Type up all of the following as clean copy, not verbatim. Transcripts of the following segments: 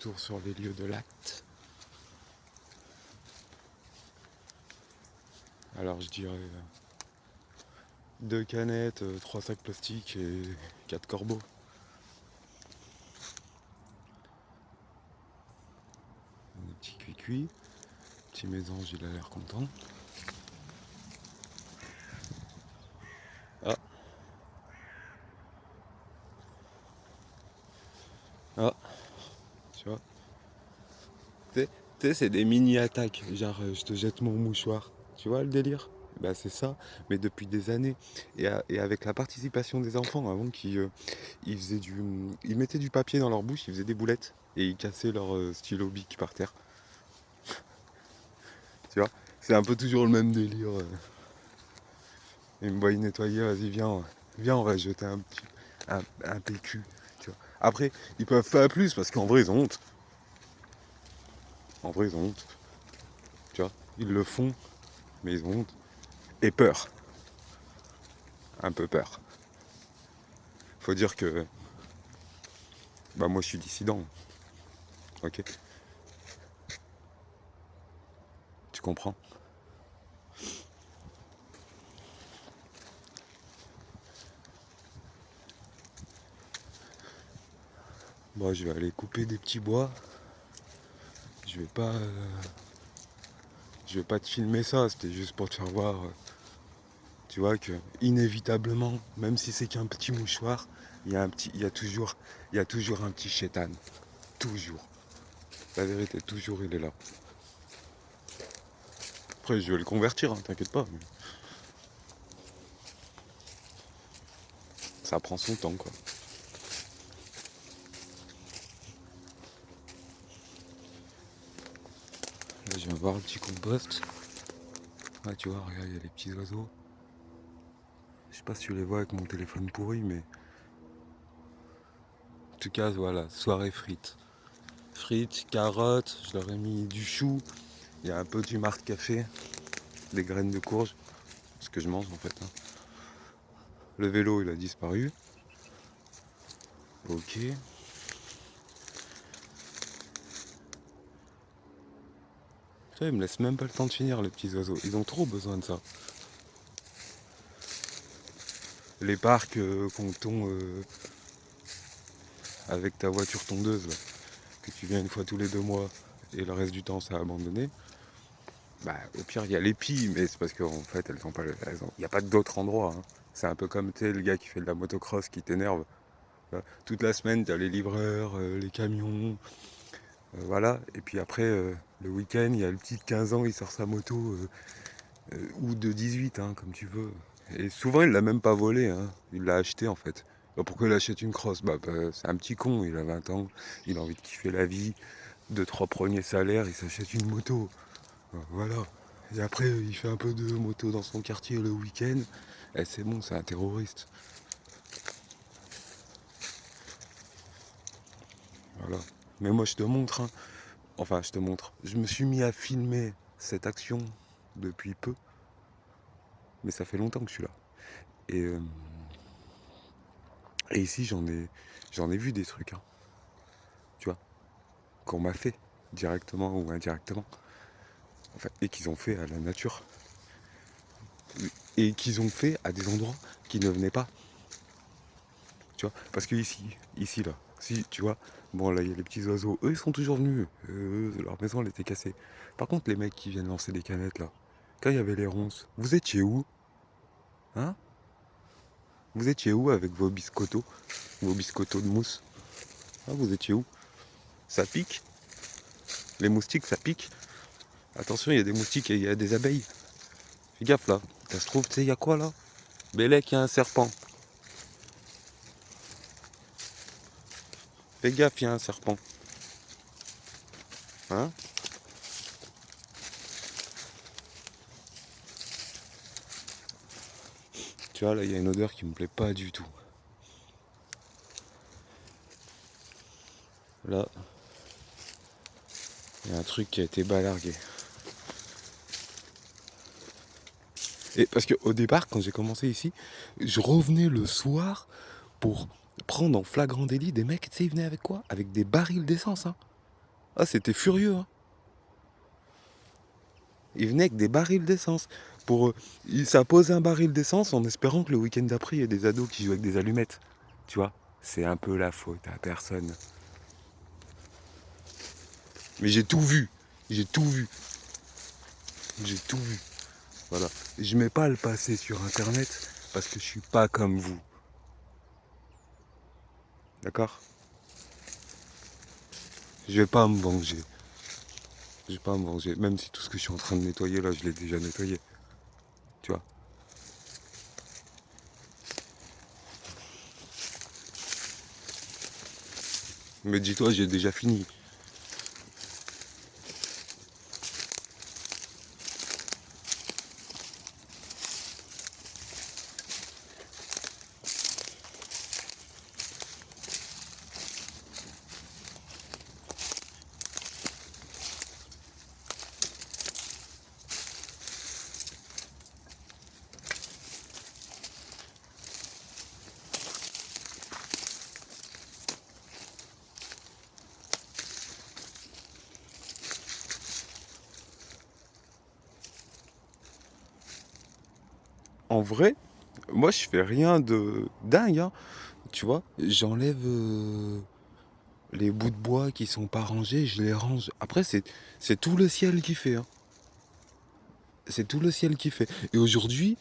retour sur les lieux de l'acte. Alors je dirais 2 canettes, 3 sacs plastiques et 4 corbeaux. Un petit cuit-cuit. Petit mésange, il a l'air content. Ah. Ah. Tu vois. Tu sais, c'est des mini-attaques. Genre, je te jette mon mouchoir. Tu vois le délire? Bah c'est ça, mais depuis des années. Et avec la participation des enfants, avant ils faisaient ils mettaient du papier dans leur bouche, ils faisaient des boulettes. Et ils cassaient leur stylo bic par terre. Tu vois? C'est un peu toujours le même délire. Ils me voient nettoyer, vas-y viens, on va jeter un PQ. Tu vois. Après, ils peuvent pas plus parce qu'en vrai ils ont honte. En vrai ils ont honte. Tu vois? Ils le font, mais ils ont honte. Et peur. Un peu peur. Faut dire que bah moi je suis dissident. Ok? Tu comprends? Bon, je vais aller couper des petits bois. Je vais pas. Je vais pas te filmer ça, c'était juste pour te faire voir. Tu vois que inévitablement, même si c'est qu'un petit mouchoir, il y a toujours un petit chétan. Toujours. La vérité, toujours il est là. Après, je vais le convertir, hein, t'inquiète pas. Mais ça prend son temps, quoi. Là, je viens voir le petit compost. Ah, tu vois, regarde, il y a les petits oiseaux. Je sais pas si tu les vois avec mon téléphone pourri, mais en tout cas, voilà, soirée frites. Frites, carottes, je leur ai mis du chou. Il y a un peu du marc café, des graines de courge, ce que je mange en fait. Hein. Le vélo, il a disparu. Ok. Ça, ils me laissent même pas le temps de finir, les petits oiseaux. Ils ont trop besoin de ça. Les parcs qu'on tond avec ta voiture tondeuse, là, que tu viens une fois tous les 2 mois et le reste du temps, c'est abandonné. Bah, au pire, il y a les pies, mais c'est parce qu'en fait, elles ont pas. Il n'y a pas d'autre endroit. Hein. C'est un peu comme le gars qui fait de la motocross qui t'énerve. Toute la semaine, t'as les livreurs, les camions, voilà. Et puis après, le week-end, il y a le petit de 15 ans, il sort sa moto, ou de 18, hein, comme tu veux. Et souvent, il l'a même pas volé, hein. Il l'a acheté en fait. Bah, pourquoi il achète une crosse? C'est un petit con, il a 20 ans, il a envie de kiffer la vie. 2-3 premiers salaires, il s'achète une moto. Voilà. Et après, il fait un peu de moto dans son quartier le week-end. Et c'est bon, c'est un terroriste. Voilà. Mais moi, je te montre, hein. Enfin, je te montre. Je me suis mis à filmer cette action depuis peu. Mais ça fait longtemps que je suis là. Et, euh, et ici, j'en ai vu des trucs, hein, tu vois, qu'on m'a fait, directement ou indirectement. Enfin, et qu'ils ont fait à la nature. Et qu'ils ont fait à des endroits qui ne venaient pas. Tu vois, parce que ici là, si tu vois, bon là il y a les petits oiseaux, eux ils sont toujours venus, leur maison elle était cassée. Par contre les mecs qui viennent lancer des canettes là, quand il y avait les ronces, vous étiez où? Hein? Vous étiez où avec vos biscottos de mousse? Ah, vous étiez où? Ça pique? Les moustiques ça pique? Attention, il y a des moustiques et il y a des abeilles. Fais gaffe là, ça se trouve, tu sais, il y a quoi là? Bélec, il y a un serpent. Fais gaffe, il y a un serpent. Hein? Tu vois, là, il y a une odeur qui me plaît pas du tout. Là, il y a un truc qui a été balargué. Et parce qu'au départ, quand j'ai commencé ici, je revenais le soir pour prendre en flagrant délit des mecs, tu sais, ils venaient avec quoi? Avec des barils d'essence, hein. Ah, c'était furieux, hein. Ils venaient avec des barils d'essence. Ça pose un baril d'essence en espérant que le week-end d'après, il y ait des ados qui jouent avec des allumettes. Tu vois, c'est un peu la faute à personne. Mais j'ai tout vu. J'ai tout vu. J'ai tout vu. Voilà. Je mets pas le passé sur internet parce que je suis pas comme vous. D'accord? Je vais pas me venger. Je vais pas me venger. Même si tout ce que je suis en train de nettoyer là, je l'ai déjà nettoyé. Tu vois? Mais dis-toi, j'ai déjà fini. En vrai, moi je fais rien de dingue, hein. Tu vois, j'enlève les bouts de bois qui sont pas rangés, je les range. Après, c'est tout le ciel qui fait, hein. C'est tout le ciel qui fait. Et aujourd'hui,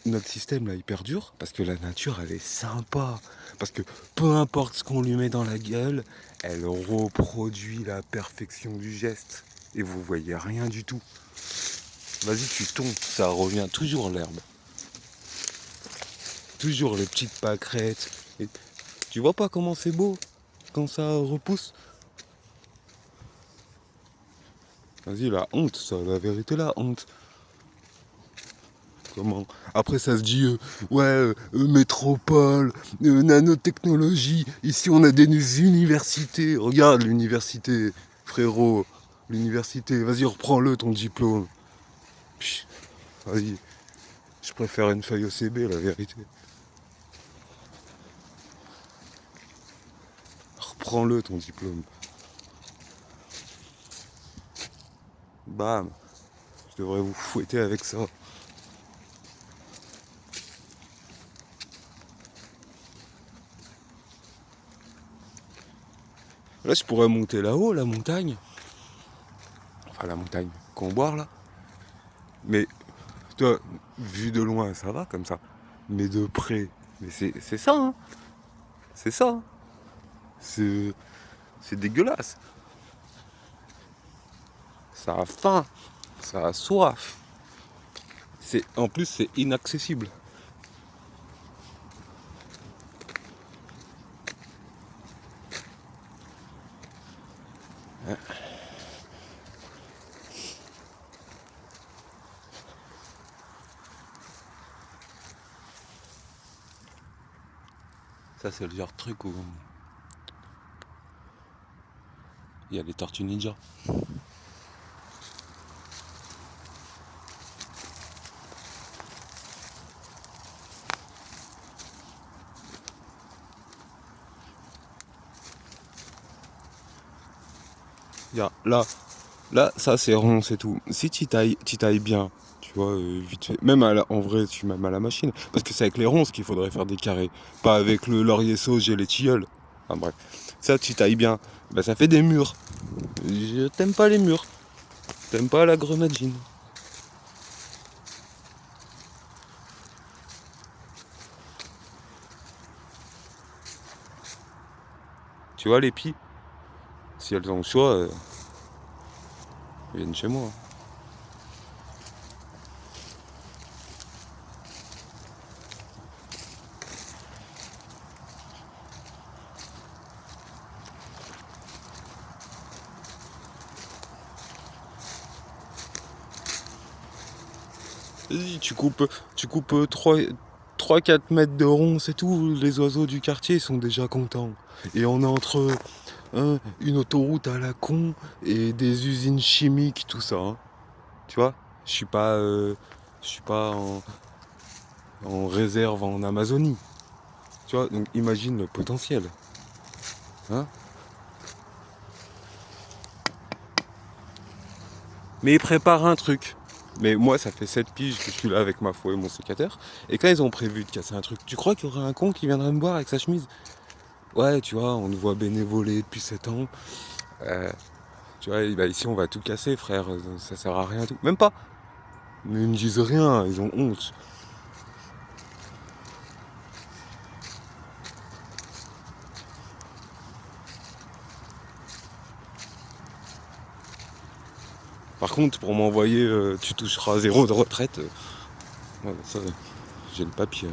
notre système là, il perdure parce que la nature, elle est sympa. Parce que peu importe ce qu'on lui met dans la gueule, elle reproduit la perfection du geste. Et vous voyez rien du tout. Vas-y, tu tombes, ça revient toujours l'herbe. Toujours les petites pâquerettes. Et tu vois pas comment c'est beau quand ça repousse? Vas-y, la honte, ça, la vérité, la honte. Comment? Après, ça se dit, ouais, métropole, nanotechnologie. Ici, on a des universités. Regarde l'université, frérot. L'université. Vas-y, reprends-le, ton diplôme. Pff, vas-y. Je préfère une feuille OCB, la vérité. Reprends-le, ton diplôme. Bam. Je devrais vous fouetter avec ça. Là, je pourrais monter là-haut, la montagne. Enfin, la montagne qu'on boire, là. Mais, toi, vu de loin, ça va comme ça. Mais de près, mais c'est ça, hein. C'est ça, hein. C'est dégueulasse. Ça a faim, ça a soif. En plus, c'est inaccessible. Ça, c'est le genre de truc où il y a les tortues ninja. Là, ça c'est rond, c'est tout. Si tu tailles bien, tu vois, vite fait. Même en vrai, même à la machine. Parce que c'est avec les ronces qu'il faudrait faire des carrés. Pas avec le laurier sauge et les tilleuls. Enfin bref. Ça, tu tailles bien. Bah, ça fait des murs. Je t'aime pas les murs. T'aimes pas la grenadine. Tu vois, les pies, si elles ont le choix, elles viennent chez moi. Vas-y, tu coupes 3-4 mètres de rond, c'est tout. Les oiseaux du quartier sont déjà contents. Et on est entre une autoroute à la con et des usines chimiques, tout ça, hein. Tu vois, je suis pas en réserve en Amazonie. Tu vois, donc imagine le potentiel. Hein. Mais ils préparent un truc. Mais moi, ça fait 7 piges que je suis là avec ma faux et mon sécateur. Et quand ils ont prévu de casser un truc, tu crois qu'il y aurait un con qui viendrait me voir avec sa chemise? Ouais, tu vois, on nous voit bénévoler depuis 7 ans. Tu vois, bah ici on va tout casser, frère, ça sert à rien tout. Même pas. Mais ils me disent rien, ils ont honte. Par contre, pour m'envoyer tu toucheras 0 de retraite, ouais, ça, j'ai le papier. Hein.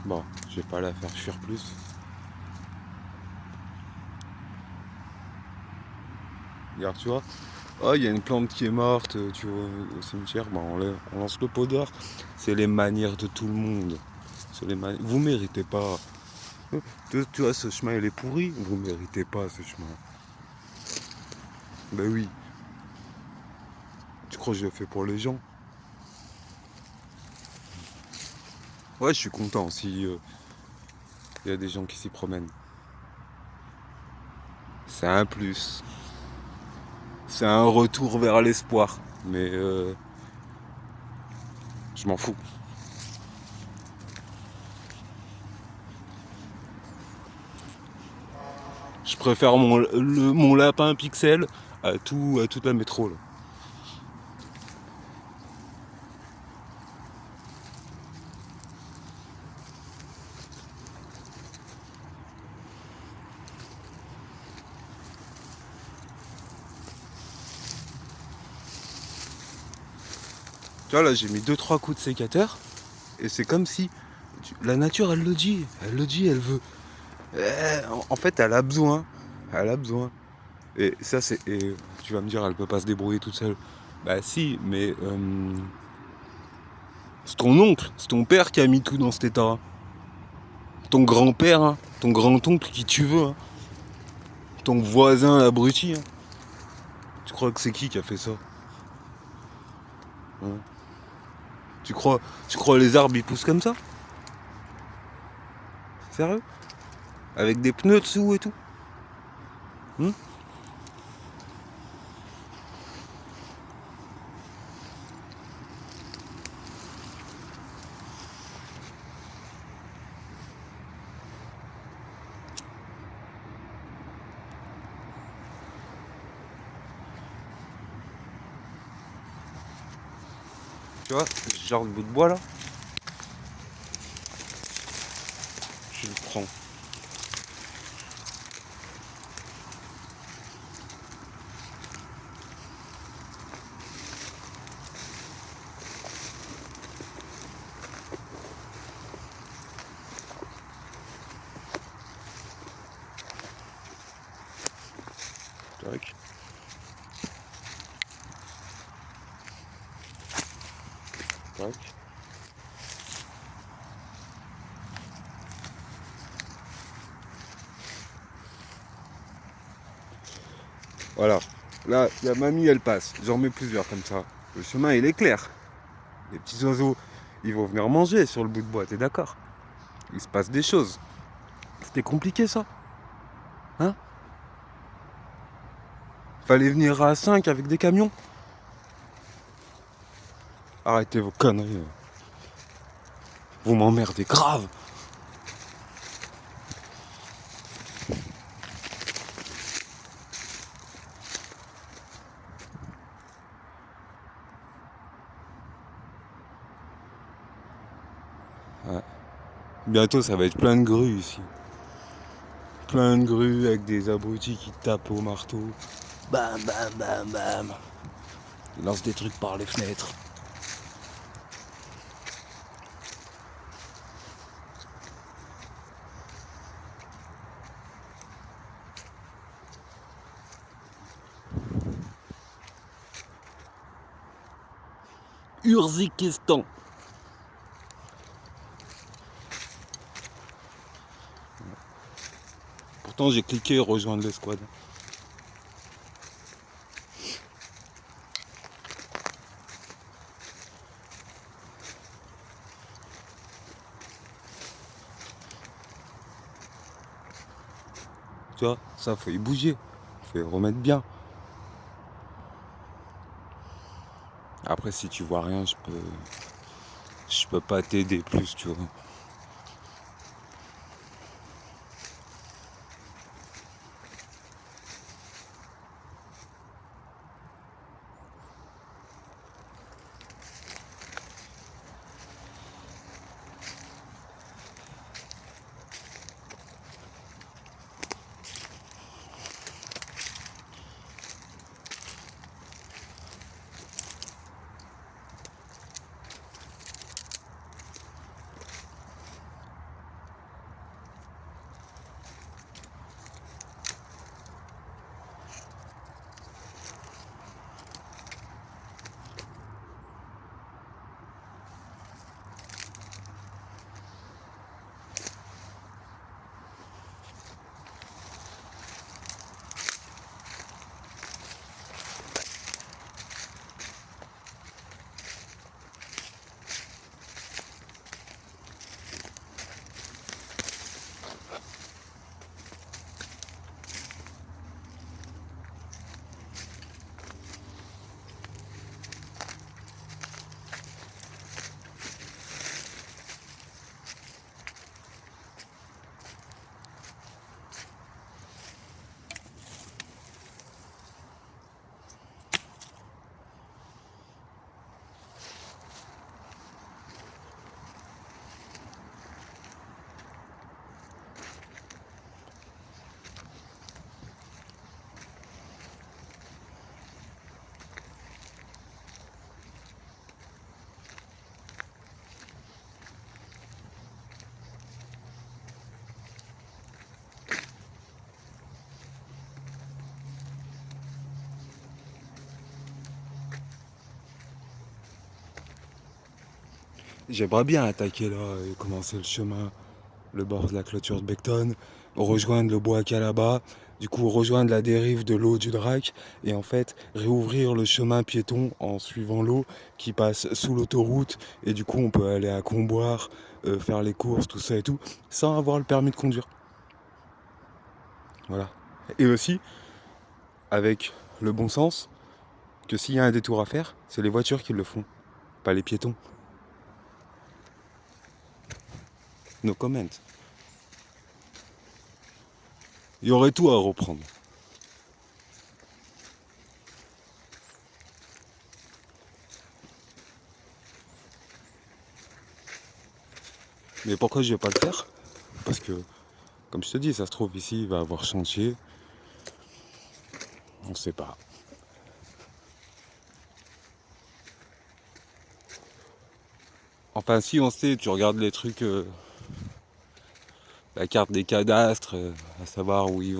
Bon, je vais pas la faire fuir plus. Regarde, tu vois. Oh, il y a une plante qui est morte, tu vois, au cimetière. Bon, on lance le pot dehors. C'est les manières de tout le monde. Vous méritez pas. Tu vois, ce chemin, il est pourri. Vous méritez pas ce chemin. Ben oui. Tu crois que je le fais pour les gens? Ouais, je suis content si il y a des gens qui s'y promènent. C'est un plus. C'est un retour vers l'espoir. Mais je m'en fous. Je préfère mon lapin pixel à toute la métro. Là. Tu vois, là, j'ai mis 2-3 coups de sécateur. Et c'est comme si la nature, elle le dit. Elle le dit, elle veut. En fait, elle a besoin. Elle a besoin. Et ça, c'est. Et tu vas me dire, elle peut pas se débrouiller toute seule. Bah si, mais c'est ton oncle, c'est ton père qui a mis tout dans cet état. Ton grand-père, hein, ton grand-oncle, qui tu veux. Hein, ton voisin abruti. Hein. Tu crois que c'est qui a fait ça? Hein. Tu crois les arbres ils poussent comme ça? Sérieux? Avec des pneus dessous et tout? Hein. Tu vois, ce genre de bout de bois là, je le prends. Tac. Tac. Voilà. Là, la mamie elle passe. J'en mets plusieurs comme ça. Le chemin il est clair. Les petits oiseaux, ils vont venir manger sur le bout de bois, t'es d'accord? Il se passe des choses. C'était compliqué ça? Hein? Fallait venir à 5 avec des camions? Arrêtez vos conneries. Vous m'emmerdez grave. Ouais. Bientôt ça va être plein de grues ici. Plein de grues avec des abrutis qui tapent au marteau. Bam bam bam bam. Ils lancent des trucs par les fenêtres. Urzikistan. Pourtant j'ai cliqué rejoindre l'escouade. Tu vois, ça faut y bouger. Faut y remettre bien. Après si tu vois rien, je peux pas t'aider plus, tu vois. J'aimerais bien attaquer là et commencer le chemin, le bord de la clôture de Becton, rejoindre le bois qu'il y a là-bas, du coup rejoindre la dérive de l'eau du Drac et en fait réouvrir le chemin piéton en suivant l'eau qui passe sous l'autoroute et du coup on peut aller à Comboire, faire les courses, tout ça et tout, sans avoir le permis de conduire. Voilà. Et aussi avec le bon sens que s'il y a un détour à faire, c'est les voitures qui le font, pas les piétons. No comment. Il y aurait tout à reprendre. Mais pourquoi je vais pas le faire? Parce que, comme je te dis, ça se trouve ici, il va y avoir chantier. On sait pas. Enfin, si on sait, tu regardes les trucs, la carte des cadastres, à savoir où ils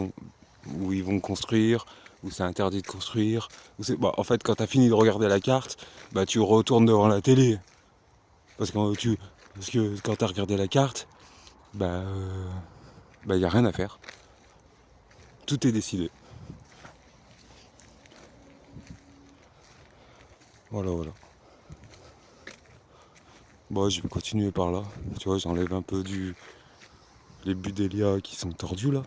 vont construire, où c'est interdit de construire. Bah, en fait, quand tu as fini de regarder la carte, bah, tu retournes devant la télé. Parce que quand tu as regardé la carte, bah, y a rien à faire. Tout est décidé. Voilà, voilà. Bon, je vais continuer par là. Tu vois, j'enlève un peu les budélias qui sont tordus là,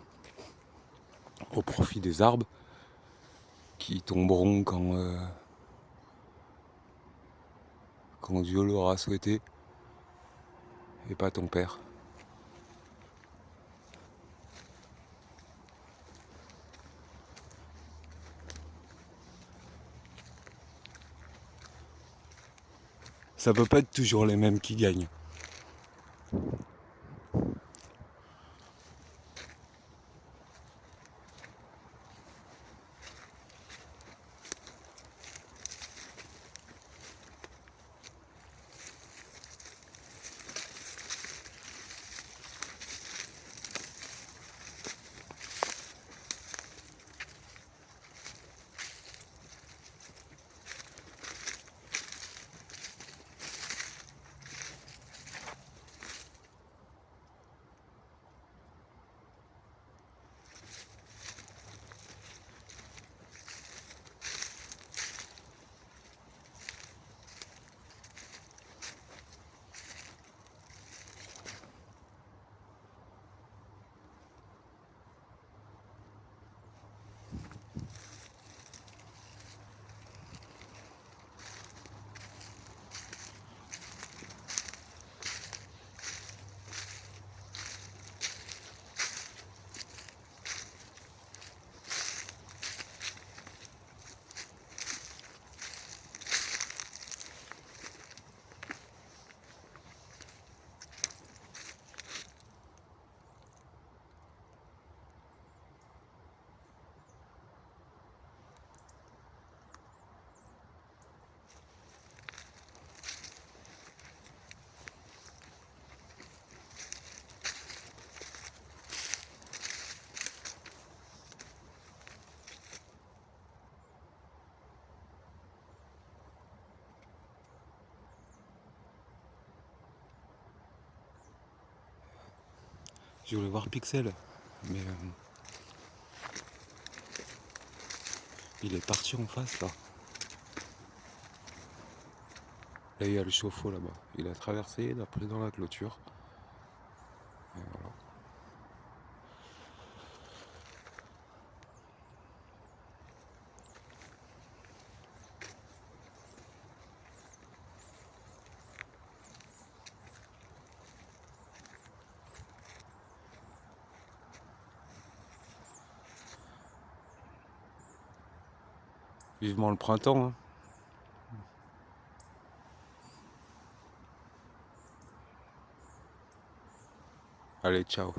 au profit des arbres qui tomberont quand Dieu l'aura souhaité, et pas ton père. Ça peut pas être toujours les mêmes qui gagnent. Je voulais voir Pixel, mais il est parti en face là. Là, il y a le chauffe-eau là-bas. Il a traversé, il a pris dans la clôture. Et voilà. Vivement le printemps, hein. Allez, ciao.